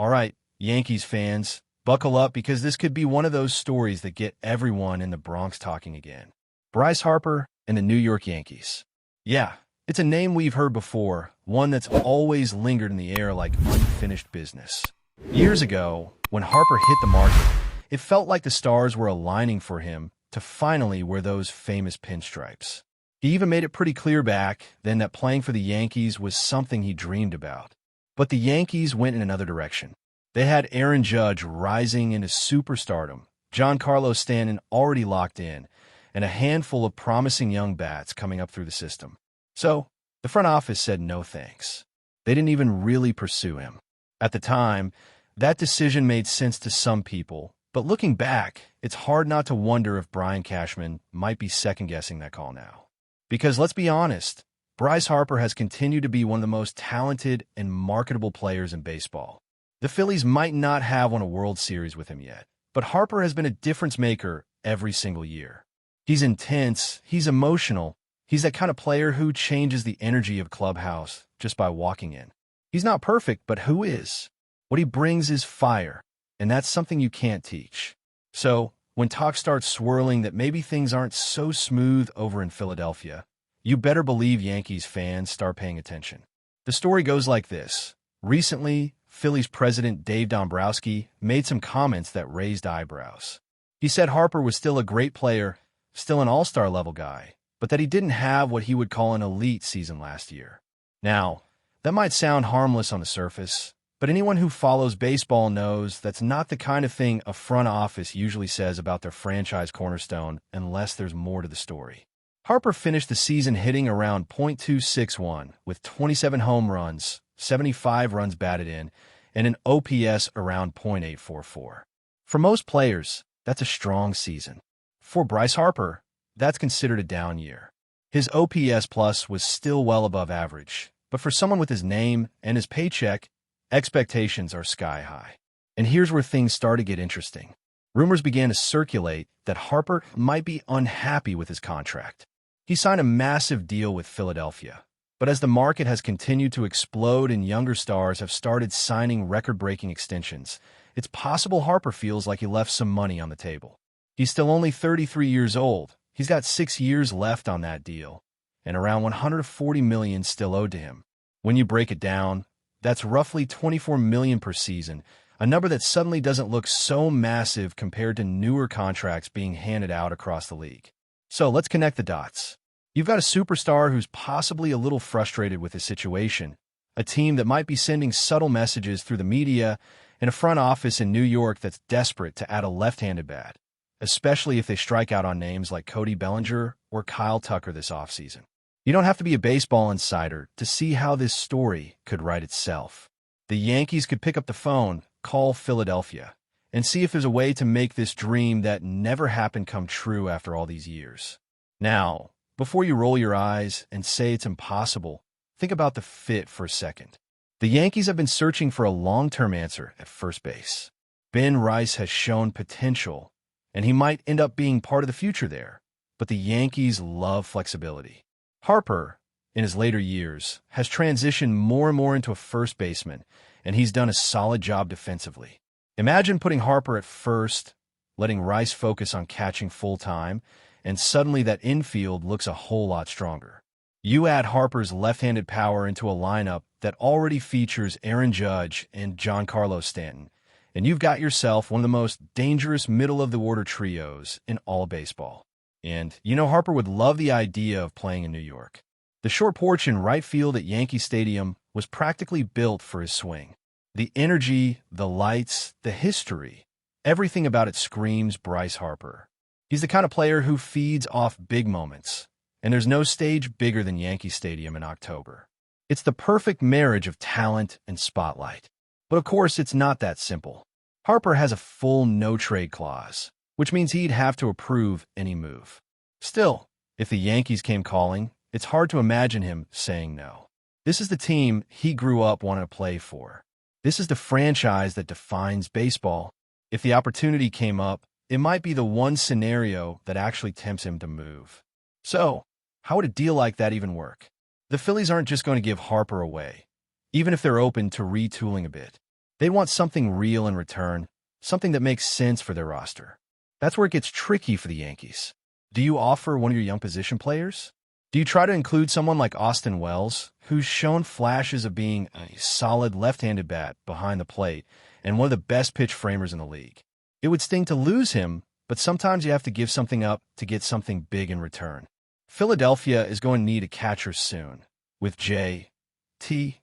All right, Yankees fans, buckle up because this could be one of those stories that get everyone in the Bronx talking again. Bryce Harper and the New York Yankees. Yeah, it's a name we've heard before, one that's always lingered in the air like unfinished business. Years ago, when Harper hit the market, it felt like the stars were aligning for him to finally wear those famous pinstripes. He even made it pretty clear back then that playing for the Yankees was something he dreamed about. But the Yankees went in another direction. They had Aaron Judge rising into superstardom, Giancarlo Stanton already locked in, and a handful of promising young bats coming up through the system. So, the front office said no thanks. They didn't even really pursue him. At the time, that decision made sense to some people, but looking back, it's hard not to wonder if Brian Cashman might be second-guessing that call now. Because let's be honest, Bryce Harper has continued to be one of the most talented and marketable players in baseball. The Phillies might not have won a World Series with him yet, but Harper has been a difference maker every single year. He's intense, he's emotional, he's that kind of player who changes the energy of a clubhouse just by walking in. He's not perfect, but who is? What he brings is fire, and that's something you can't teach. So, when talk starts swirling that maybe things aren't so smooth over in Philadelphia, you better believe Yankees fans start paying attention. The story goes like this. Recently, Phillies president Dave Dombrowski made some comments that raised eyebrows. He said Harper was still a great player, still an all-star level guy, but that he didn't have what he would call an elite season last year. Now, that might sound harmless on the surface, but anyone who follows baseball knows that's not the kind of thing a front office usually says about their franchise cornerstone unless there's more to the story. Harper finished the season hitting around .261 with 27 home runs, 75 runs batted in, and an OPS around .844. For most players, that's a strong season. For Bryce Harper, that's considered a down year. His OPS plus was still well above average, but for someone with his name and his paycheck, expectations are sky high. And here's where things start to get interesting. Rumors began to circulate that Harper might be unhappy with his contract. He signed a massive deal with Philadelphia, but as the market has continued to explode and younger stars have started signing record-breaking extensions, it's possible Harper feels like he left some money on the table. He's still only 33 years old. He's got 6 years left on that deal, and around $140 million still owed to him. When you break it down, that's roughly $24 million per season, a number that suddenly doesn't look so massive compared to newer contracts being handed out across the league. So let's connect the dots. You've got a superstar who's possibly a little frustrated with his situation, a team that might be sending subtle messages through the media, and a front office in New York that's desperate to add a left-handed bat, especially if they strike out on names like Cody Bellinger or Kyle Tucker this offseason. You don't have to be a baseball insider to see how this story could write itself. The Yankees could pick up the phone, call Philadelphia, and see if there's a way to make this dream that never happened come true after all these years. Now, before you roll your eyes and say it's impossible, think about the fit for a second. The Yankees have been searching for a long-term answer at first base. Ben Rice has shown potential, and he might end up being part of the future there, but the Yankees love flexibility. Harper, in his later years, has transitioned more and more into a first baseman, and he's done a solid job defensively. Imagine putting Harper at first, letting Rice focus on catching full-time, and suddenly that infield looks a whole lot stronger. You add Harper's left-handed power into a lineup that already features Aaron Judge and Giancarlo Stanton, and you've got yourself one of the most dangerous middle-of-the-order trios in all of baseball. And you know Harper would love the idea of playing in New York. The short porch in right field at Yankee Stadium was practically built for his swing. The energy, the lights, the history, everything about it screams Bryce Harper. He's the kind of player who feeds off big moments, and there's no stage bigger than Yankee Stadium in October. It's the perfect marriage of talent and spotlight. But of course, it's not that simple. Harper has a full no-trade clause, which means he'd have to approve any move. Still, if the Yankees came calling, it's hard to imagine him saying no. This is the team he grew up wanting to play for. This is the franchise that defines baseball. If the opportunity came up, it might be the one scenario that actually tempts him to move. So, how would a deal like that even work? The Phillies aren't just going to give Harper away, even if they're open to retooling a bit. They want something real in return, something that makes sense for their roster. That's where it gets tricky for the Yankees. Do you offer one of your young position players? Do you try to include someone like Austin Wells, who's shown flashes of being a solid left-handed bat behind the plate and one of the best pitch framers in the league? It would sting to lose him, but sometimes you have to give something up to get something big in return. Philadelphia is going to need a catcher soon, with J.T.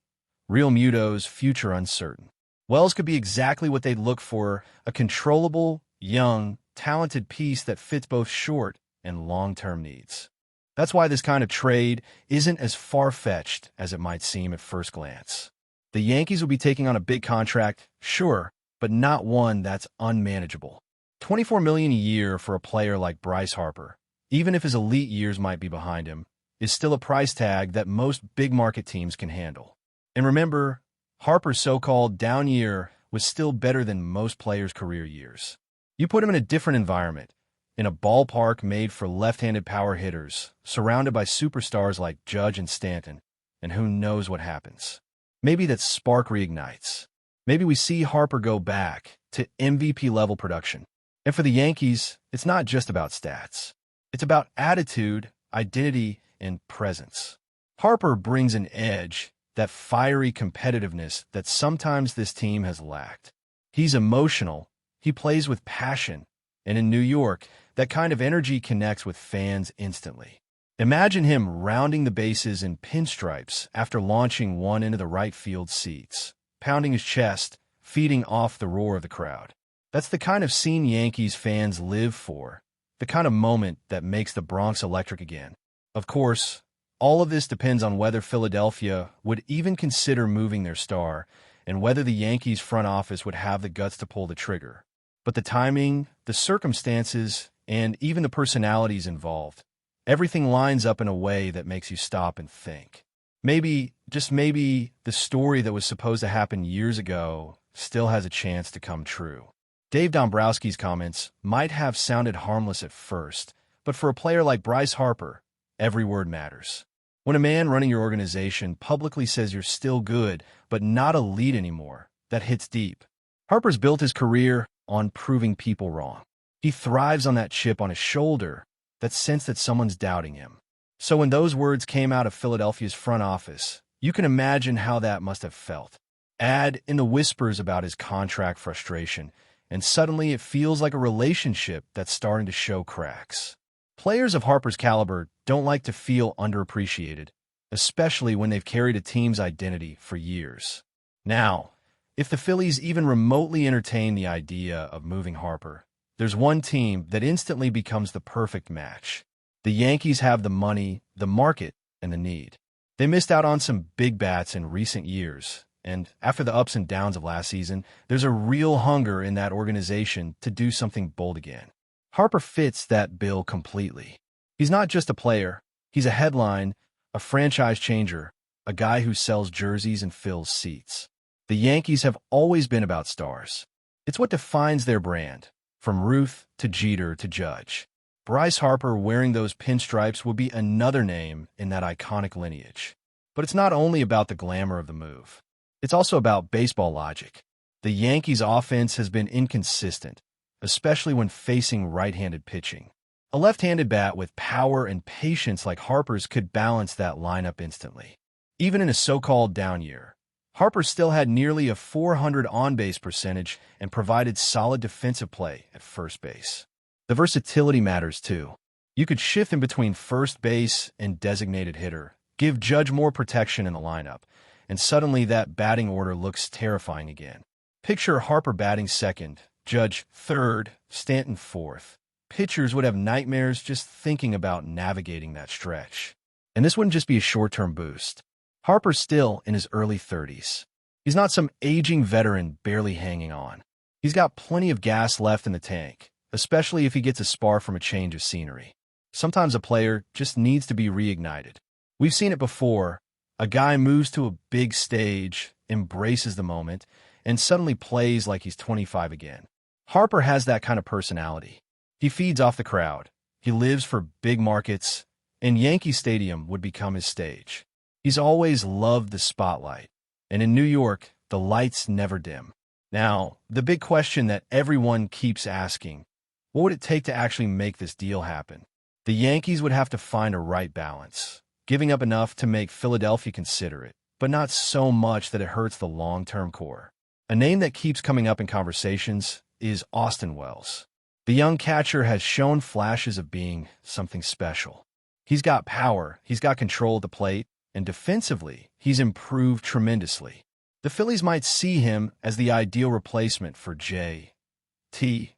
Realmuto's future uncertain. Wells could be exactly what they'd look for, a controllable, young, talented piece that fits both short and long-term needs. That's why this kind of trade isn't as far-fetched as it might seem at first glance. The Yankees will be taking on a big contract, sure, but not one that's unmanageable. $24 million a year for a player like Bryce Harper, even if his elite years might be behind him, is still a price tag that most big-market teams can handle. And remember, Harper's so-called down year was still better than most players' career years. You put him in a different environment, in a ballpark made for left-handed power hitters, surrounded by superstars like Judge and Stanton, and who knows what happens. Maybe that spark reignites. Maybe we see Harper go back to MVP-level production. And for the Yankees, it's not just about stats. It's about attitude, identity, and presence. Harper brings an edge, that fiery competitiveness that sometimes this team has lacked. He's emotional, he plays with passion, and in New York, that kind of energy connects with fans instantly. Imagine him rounding the bases in pinstripes after launching one into the right field seats, pounding his chest, feeding off the roar of the crowd. That's the kind of scene Yankees fans live for, the kind of moment that makes the Bronx electric again. Of course, all of this depends on whether Philadelphia would even consider moving their star and whether the Yankees front office would have the guts to pull the trigger. But the timing, the circumstances, and even the personalities involved, everything lines up in a way that makes you stop and think. Maybe, just maybe, the story that was supposed to happen years ago still has a chance to come true. Dave Dombrowski's comments might have sounded harmless at first, but for a player like Bryce Harper, every word matters. When a man running your organization publicly says you're still good, but not elite anymore, that hits deep. Harper's built his career on proving people wrong. He thrives on that chip on his shoulder, that sense that someone's doubting him. So when those words came out of Philadelphia's front office, you can imagine how that must have felt. Add in the whispers about his contract frustration, and suddenly it feels like a relationship that's starting to show cracks. Players of Harper's caliber don't like to feel underappreciated, especially when they've carried a team's identity for years. Now, if the Phillies even remotely entertain the idea of moving Harper, there's one team that instantly becomes the perfect match. The Yankees have the money, the market, and the need. They missed out on some big bats in recent years, and after the ups and downs of last season, there's a real hunger in that organization to do something bold again. Harper fits that bill completely. He's not just a player, he's a headline, a franchise changer, a guy who sells jerseys and fills seats. The Yankees have always been about stars. It's what defines their brand, from Ruth to Jeter to Judge. Bryce Harper wearing those pinstripes would be another name in that iconic lineage. But it's not only about the glamour of the move. It's also about baseball logic. The Yankees' offense has been inconsistent, especially when facing right-handed pitching. A left-handed bat with power and patience like Harper's could balance that lineup instantly. Even in a so-called down year, Harper still had nearly a .400 on-base percentage and provided solid defensive play at first base. The versatility matters too. You could shift in between first base and designated hitter, give Judge more protection in the lineup, and suddenly that batting order looks terrifying again. Picture Harper batting second, Judge third, Stanton fourth. Pitchers would have nightmares just thinking about navigating that stretch. And this wouldn't just be a short-term boost. Harper's still in his early 30s. He's not some aging veteran barely hanging on. He's got plenty of gas left in the tank, especially if he gets a spark from a change of scenery. Sometimes a player just needs to be reignited. We've seen it before. A guy moves to a big stage, embraces the moment, and suddenly plays like he's 25 again. Harper has that kind of personality. He feeds off the crowd. He lives for big markets, and Yankee Stadium would become his stage. He's always loved the spotlight, and in New York, the lights never dim. Now, the big question that everyone keeps asking, what would it take to actually make this deal happen? The Yankees would have to find a right balance, giving up enough to make Philadelphia consider it, but not so much that it hurts the long-term core. A name that keeps coming up in conversations is Austin Wells. The young catcher has shown flashes of being something special. He's got power, he's got control of the plate, and defensively, he's improved tremendously. The Phillies might see him as the ideal replacement for J.T.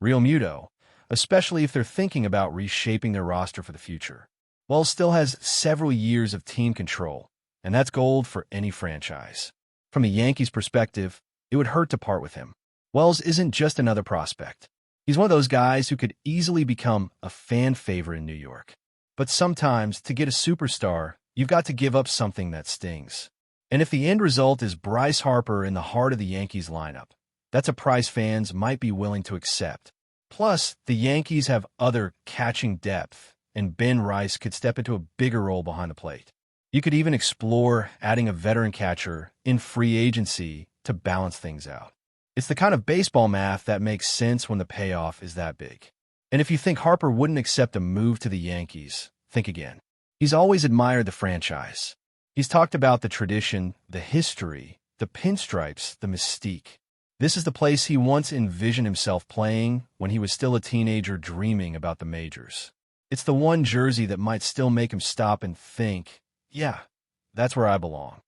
Realmuto, especially if they're thinking about reshaping their roster for the future. Wells still has several years of team control, and that's gold for any franchise. From the Yankees' perspective, it would hurt to part with him. Wells isn't just another prospect. He's one of those guys who could easily become a fan favorite in New York. But sometimes, to get a superstar, you've got to give up something that stings. And if the end result is Bryce Harper in the heart of the Yankees lineup, that's a price fans might be willing to accept. Plus, the Yankees have other catching depth, and Ben Rice could step into a bigger role behind the plate. You could even explore adding a veteran catcher in free agency to balance things out. It's the kind of baseball math that makes sense when the payoff is that big. And if you think Harper wouldn't accept a move to the Yankees, think again. He's always admired the franchise. He's talked about the tradition, the history, the pinstripes, the mystique. This is the place he once envisioned himself playing when he was still a teenager dreaming about the majors. It's the one jersey that might still make him stop and think, yeah, that's where I belong.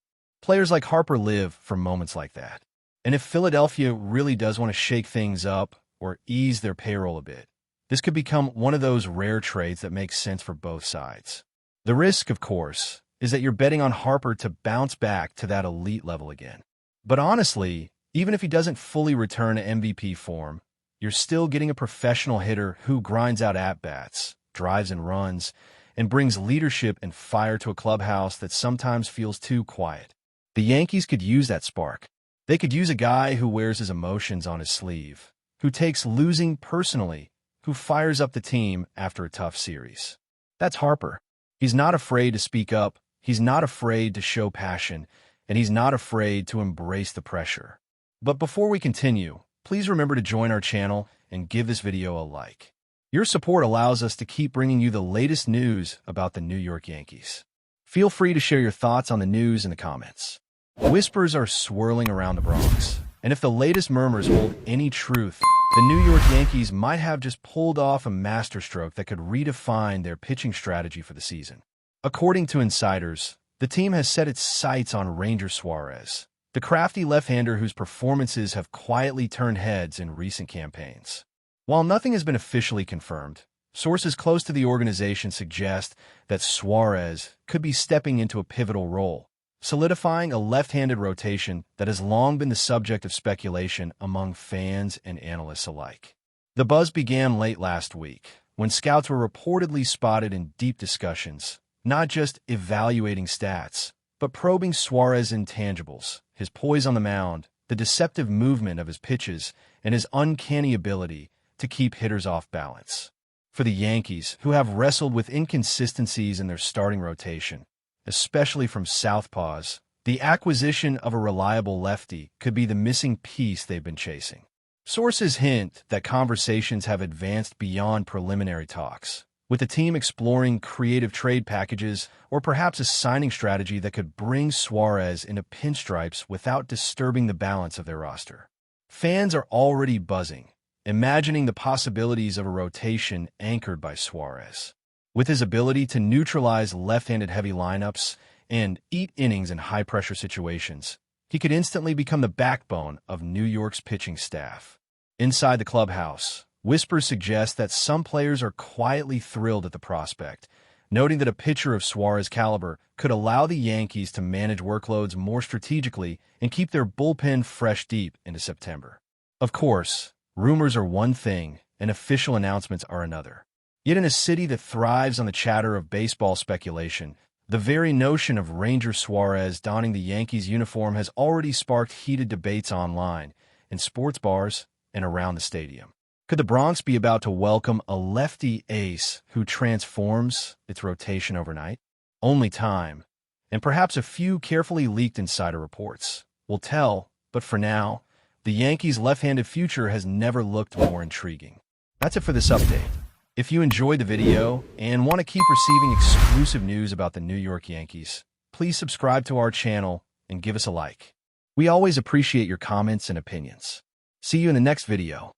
Players like Harper live for moments like that. And if Philadelphia really does want to shake things up or ease their payroll a bit, this could become one of those rare trades that makes sense for both sides. The risk, of course, is that you're betting on Harper to bounce back to that elite level again. But honestly, even if he doesn't fully return to MVP form, you're still getting a professional hitter who grinds out at-bats, drives and runs, and brings leadership and fire to a clubhouse that sometimes feels too quiet. The Yankees could use that spark. They could use a guy who wears his emotions on his sleeve, who takes losing personally, who fires up the team after a tough series. That's Harper. He's not afraid to speak up, he's not afraid to show passion, and he's not afraid to embrace the pressure. But before we continue, please remember to join our channel and give this video a like. Your support allows us to keep bringing you the latest news about the New York Yankees. Feel free to share your thoughts on the news in the comments. Whispers are swirling around the Bronx, and if the latest murmurs hold any truth, the New York Yankees might have just pulled off a masterstroke that could redefine their pitching strategy for the season. According to insiders, the team has set its sights on Ranger Suárez, the crafty left-hander whose performances have quietly turned heads in recent campaigns. While nothing has been officially confirmed, sources close to the organization suggest that Suárez could be stepping into a pivotal role, solidifying a left-handed rotation that has long been the subject of speculation among fans and analysts alike. The buzz began late last week, when scouts were reportedly spotted in deep discussions, not just evaluating stats, but probing Suárez's intangibles, his poise on the mound, the deceptive movement of his pitches, and his uncanny ability to keep hitters off balance. For the Yankees, who have wrestled with inconsistencies in their starting rotation, especially from southpaws, the acquisition of a reliable lefty could be the missing piece they've been chasing. Sources hint that conversations have advanced beyond preliminary talks, with the team exploring creative trade packages or perhaps a signing strategy that could bring Suárez into pinstripes without disturbing the balance of their roster. Fans are already buzzing, imagining the possibilities of a rotation anchored by Suárez. With his ability to neutralize left-handed heavy lineups and eat innings in high-pressure situations, he could instantly become the backbone of New York's pitching staff. Inside the clubhouse, whispers suggest that some players are quietly thrilled at the prospect, noting that a pitcher of Suárez's caliber could allow the Yankees to manage workloads more strategically and keep their bullpen fresh deep into September. Of course, rumors are one thing and official announcements are another. Yet in a city that thrives on the chatter of baseball speculation, the very notion of Ranger Suárez donning the Yankees uniform has already sparked heated debates online, in sports bars, and around the stadium. Could the Bronx be about to welcome a lefty ace who transforms its rotation overnight? Only time, and perhaps a few carefully leaked insider reports, will tell, but for now, The Yankees' left-handed future has never looked more intriguing. That's it for this update. If you enjoyed the video and want to keep receiving exclusive news about the New York Yankees, please subscribe to our channel and give us a like. We always appreciate your comments and opinions. See you in the next video.